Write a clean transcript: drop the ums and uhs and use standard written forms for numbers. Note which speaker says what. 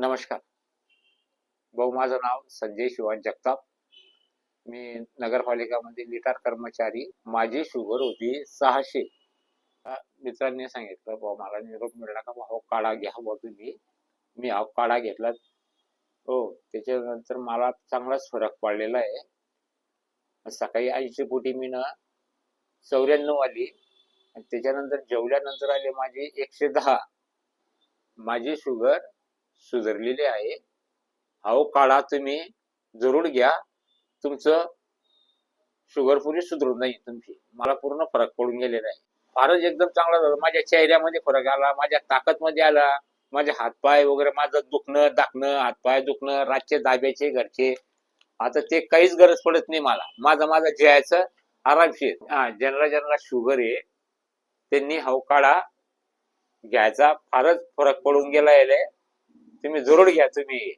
Speaker 1: नमस्कार भाऊ, माझं नाव संजय शिवाजी जगताप. मी नगरपालिकामध्ये निटार कर्मचारी. माझी शुगर होती 600. मित्रांनी सांगितलं भाऊ, मला निरोप मिळाला का भाऊ काढा घ्या भाऊ तुम्ही. मी हा काढा घेतला. हो, त्याच्यानंतर मला चांगलाच फरक पडलेला आहे. सकाळी 80 पोटी मी ना 94 आली आणि त्याच्यानंतर जेवल्यानंतर आले माझी 110. माझी शुगर सुधारलेली आहे. हा काढा तुम्ही जरूर घ्या. तुमचं शुगर पुरी सुधारून जाईल तुमची. मला पूर्ण फरक पडून गेलेला आहे. फारच एकदम चांगला झाला. माझ्या चेहऱ्यामध्ये फरक आला, माझ्या ताकदमध्ये आला. माझे हातपाय वगैरे, माझं दुखणं दाखणं, हातपाय दुखणं, रातचे दाब्याचे घरचे, आता ते काहीच गरज पडत नाही मला. माझं जेवायचं आरामशीर. ज्यांना शुगर आहे त्यांनी हा काढा घ्यायचा. फारच फरक पडून गेला आहे. तुम्ही जरूर घ्या तुम्ही.